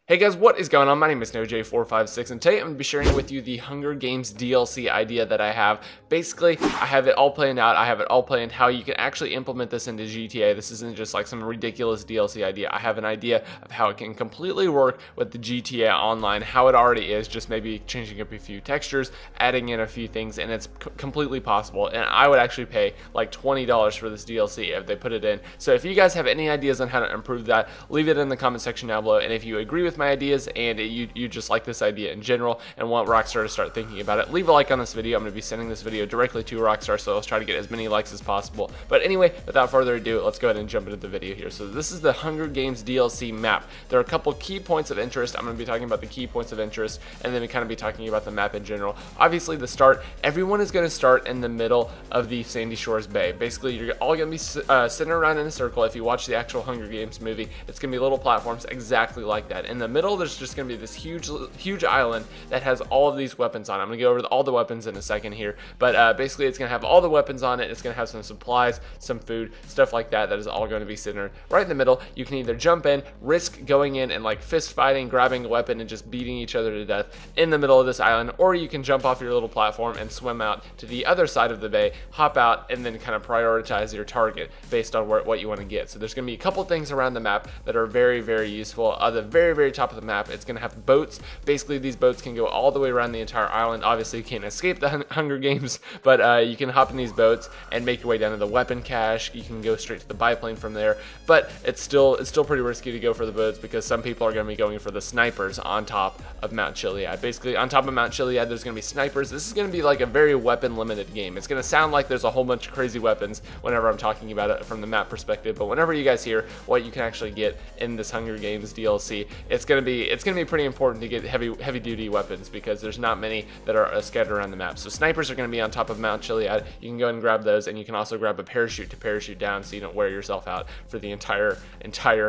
Hey guys, what is going on? My name is NoJ456 and today I'm going to be sharing with you the Hunger Games DLC idea that I have. Basically, I have it all planned out. I have it all planned how you can actually implement this into GTA. This isn't just like some ridiculous DLC idea. I have an idea of how it can completely work with the GTA Online, how it already is, just maybe changing up a few textures, adding in a few things, and it's completely possible. And I would actually pay like $20 for this DLC if they put it in. So if you guys have any ideas on how to improve that, leave it in the comment section down below. And if you agree with my ideas and you just like this idea in general and want Rockstar to start thinking about it, leave a like on this video. I'm going to be sending this video directly to Rockstar, so let's try to get as many likes as possible. But anyway, without further ado, let's go ahead and jump into the video here. So this is the Hunger Games DLC map. There are a couple key points of interest. I'm going to be talking about the key points of interest and then we kind of be talking about the map in general. Obviously the start, everyone is going to start in the middle of the Sandy Shores Bay. Basically you're all going to be sitting around in a circle. If you watch the actual Hunger Games movie, it's going to be little platforms exactly like that. In the middle there's just going to be this huge island that has all of these weapons on it. I'm going to go over all the weapons in a second here, but basically it's going to have all the weapons on it. It's going to have some supplies, some food, stuff like that. That is all going to be sitting right in the middle. You can either jump in, risk going in and like fist fighting, grabbing a weapon and just beating each other to death in the middle of this island, or you can jump off your little platform and swim out to the other side of the bay, hop out, and then kind of prioritize your target based on what you want to get. So there's going to be a couple things around the map that are very useful. At the very top of the map, it's going to have boats. Basically these boats can go all the way around the entire island. Obviously you can't escape the Hunger Games, but you can hop in these boats and make your way down to the weapon cache. You can go straight to the biplane from there, but it's still pretty risky to go for the boats because some people are going to be going for the snipers on top of Mount Chiliad. Basically on top of Mount Chiliad there's going to be snipers. This is going to be like a very weapon limited game. It's going to sound like there's a whole bunch of crazy weapons whenever I'm talking about it from the map perspective, but whenever you guys hear what you can actually get in this Hunger Games DLC, it's going to be pretty important to get heavy duty weapons because there's not many that are scattered around the map. So snipers are going to be on top of Mount Chiliad. You can go and grab those, and you can also grab a parachute to parachute down so you don't wear yourself out for the entire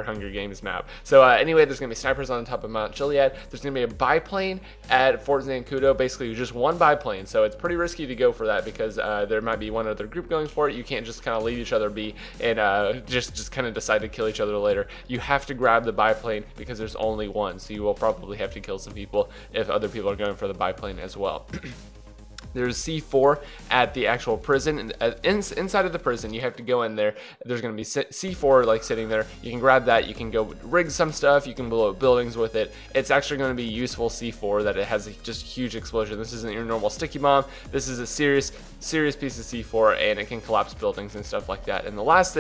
Hunger Games map. So anyway, there's going to be snipers on top of Mount Chiliad. There's going to be a biplane at Fort Zancudo, basically just one biplane. So it's pretty risky to go for that because there might be one other group going for it. You can't just kind of leave each other be and just kind of decide to kill each other later. You have to grab the biplane because there's only one, so you will probably have to kill some people if other people are going for the biplane as well. There's C4 at the actual prison, and inside of the prison you have to go in there. There's going to be C4 like sitting there. You can grab that, you can go rig some stuff, you can blow up buildings with it. It's actually going to be useful C4 that it has just huge explosion. This isn't your normal sticky bomb. This is a serious piece of C4 and it can collapse buildings and stuff like that. And the last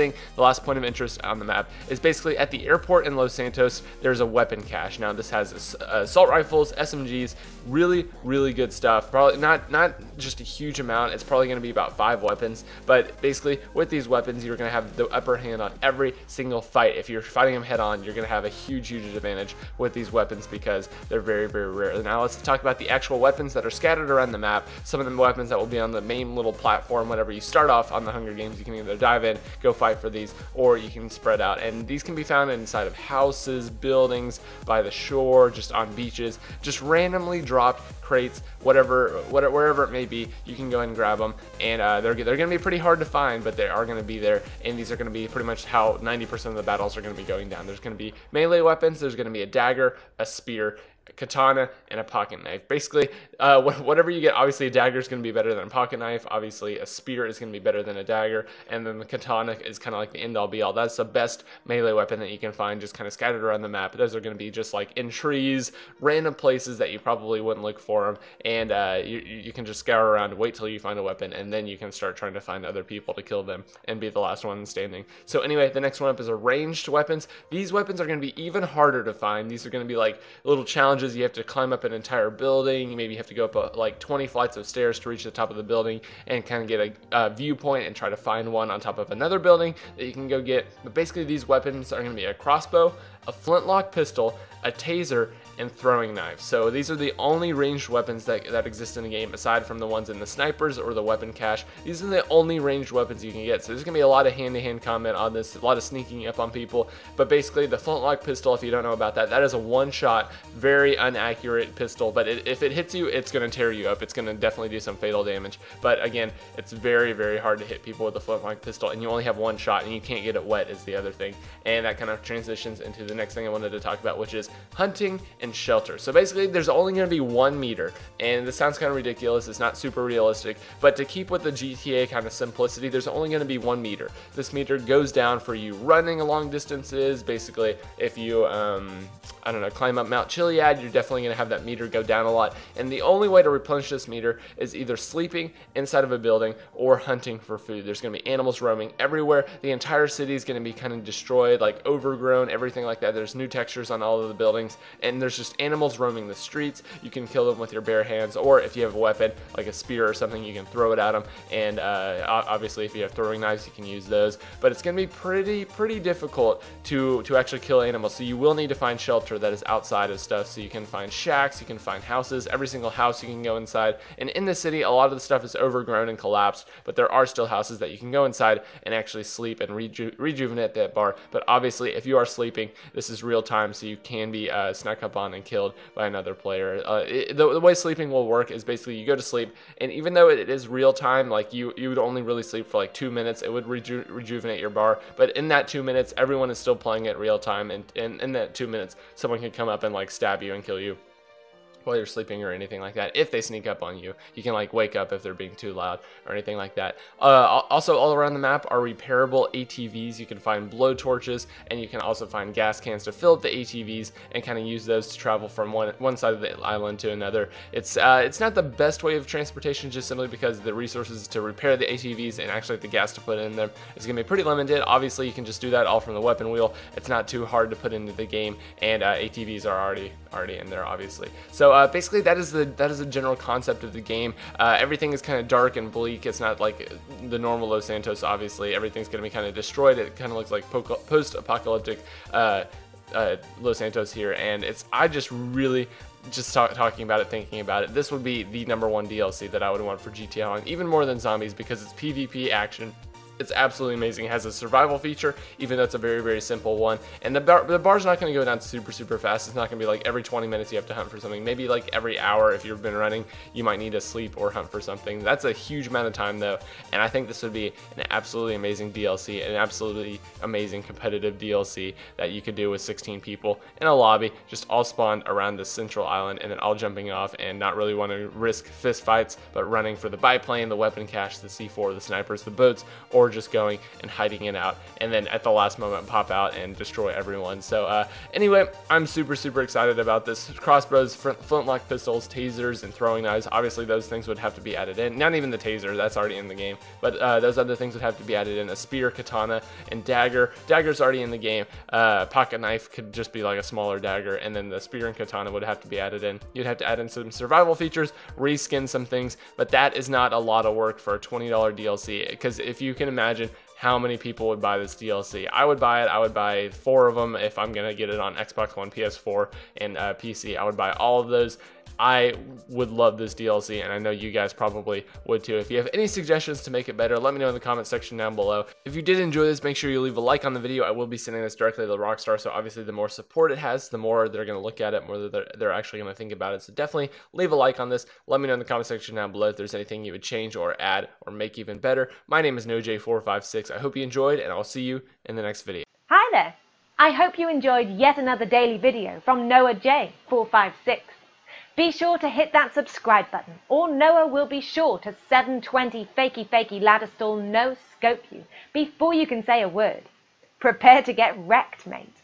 point of interest on the map is basically at the airport in Los Santos there's a weapon cache. Now this has assault rifles, SMGs, really good stuff. Probably not just a huge amount. It's probably going to be about 5 weapons, but basically with these weapons you're going to have the upper hand on every single fight. If you're fighting them head on, you're going to have a huge advantage with these weapons because they're very rare. Now let's talk about the actual weapons that are scattered around the map. Some of the weapons that will be on the main little platform whenever you start off on the Hunger Games. You can either dive in, go fight for these, or you can spread out, and these can be found inside of houses, buildings, by the shore, just on beaches, just randomly dropped crates, wherever it may be. You can go ahead and grab them, and they're going to be pretty hard to find, but they are going to be there, and these are going to be pretty much how 90% of the battles are going to be going down. There's going to be melee weapons, there's going to be a dagger, a spear, a katana, and a pocket knife. Basically, whatever you get, obviously a dagger is going to be better than a pocket knife, obviously a spear is going to be better than a dagger, and then the katana is kind of like the end-all be-all. That's the best melee weapon that you can find just kind of scattered around the map. Those are going to be just like in trees, random places that you probably wouldn't look for them, and you can just scour around, wait till you find a weapon, and then you can start trying to find other people to kill them and be the last one standing. So anyway, the next one up is a ranged weapons. These weapons are going to be even harder to find. These are going to be like little challenges. You have to climb up an entire building. You maybe have to go up like 20 flights of stairs to reach the top of the building and kind of get a viewpoint and try to find one on top of another building that you can go get. But basically these weapons are going to be a crossbow, a flintlock pistol, a taser, and throwing knives. So these are the only ranged weapons that exist in the game, aside from the ones in the snipers or the weapon cache. These are the only ranged weapons you can get. So there's gonna be a lot of hand-to-hand combat on this, a lot of sneaking up on people. But basically the flintlock pistol, if you don't know about that, that is a one-shot, very inaccurate pistol. But if it hits you, it's gonna tear you up. It's gonna definitely do some fatal damage. But again, it's very hard to hit people with a flintlock pistol, and you only have one shot, and you can't get it wet is the other thing. And that kind of transitions into the next thing I wanted to talk about, which is hunting and shelter. So basically, there's only going to be 1 meter, and this sounds kind of ridiculous. It's not super realistic, but to keep with the GTA kind of simplicity, there's only going to be 1 meter. This meter goes down for you running long distances. Basically, if you, I don't know, climb up Mount Chiliad, you're definitely going to have that meter go down a lot. And the only way to replenish this meter is either sleeping inside of a building or hunting for food. There's going to be animals roaming everywhere. The entire city is going to be kind of destroyed, like overgrown, everything like that. There's new textures on all of the buildings, and there's just animals roaming the streets. You can kill them with your bare hands, or if you have a weapon like a spear or something, you can throw it at them. And obviously, if you have throwing knives, you can use those. But it's going to be pretty difficult to actually kill animals. So you will need to find shelter that is outside of stuff. So you can find shacks, you can find houses. Every single house you can go inside. And in the city, a lot of the stuff is overgrown and collapsed, but there are still houses that you can go inside and actually sleep and rejuvenate that bar. But obviously, if you are sleeping, this is real time, so you can be snuck up on and killed by another player. The way sleeping will work is basically you go to sleep, and even though it is real time, like you would only really sleep for like 2 minutes, it would rejuvenate your bar. But in that 2 minutes, everyone is still playing it real time, and in that 2 minutes, someone can come up and like stab you and kill you while you're sleeping or anything like that. If they sneak up on you, you can like wake up if they're being too loud or anything like that. Also, all around the map are repairable ATVs. You can find blow torches, and you can also find gas cans to fill up the ATVs and kind of use those to travel from one side of the island to another. It's not the best way of transportation, just simply because the resources to repair the ATVs and actually the gas to put in them is going to be pretty limited. Obviously, you can just do that all from the weapon wheel. It's not too hard to put into the game, and ATVs are already in there, obviously. So basically, that is the general concept of the game. Everything is kind of dark and bleak. It's not like the normal Los Santos. Obviously, everything's going to be kind of destroyed. It kind of looks like post-apocalyptic Los Santos here, and I just really talking about it, thinking about it, this would be the #1 DLC that I would want for GTA Online, even more than Zombies, because it's PvP action. It's absolutely amazing. It has a survival feature, even though it's a very, very simple one. And the bar's not going to go down super fast. It's not going to be like every 20 minutes you have to hunt for something. Maybe like every hour, if you've been running, you might need to sleep or hunt for something. That's a huge amount of time, though. And I think this would be an absolutely amazing DLC, an absolutely amazing competitive DLC that you could do with 16 people in a lobby, just all spawned around the central island, and then all jumping off and not really want to risk fist fights, but running for the biplane, the weapon cache, the C4, the snipers, the boats, or just going and hiding it out, and then at the last moment pop out and destroy everyone. So anyway, I'm super excited about this. Crossbows, flintlock pistols, tasers, and throwing knives. Obviously, those things would have to be added in. Not even the taser, that's already in the game, but those other things would have to be added in. A spear, katana, and dagger. Dagger's already in the game. Pocket knife could just be like a smaller dagger, and then the spear and katana would have to be added in. You'd have to add in some survival features, reskin some things, but that is not a lot of work for a $20 DLC, because if you can imagine how many people would buy this DLC. I would buy it. I would buy 4 of them if I'm going to get it on Xbox One, PS4, and PC. I would buy all of those. I would love this DLC, and I know you guys probably would too. If you have any suggestions to make it better, let me know in the comment section down below. If you did enjoy this, make sure you leave a like on the video. I will be sending this directly to Rockstar, so obviously the more support it has, the more they're going to look at it, more they're actually going to think about it. So definitely leave a like on this. Let me know in the comment section down below if there's anything you would change or add or make even better. My name is NoJ456. I hope you enjoyed, and I'll see you in the next video. Hi there. I hope you enjoyed yet another daily video from Noah J456. Be sure to hit that subscribe button, or Noah will be sure to 720 fakey ladder stall no scope you before you can say a word. Prepare to get wrecked, mate.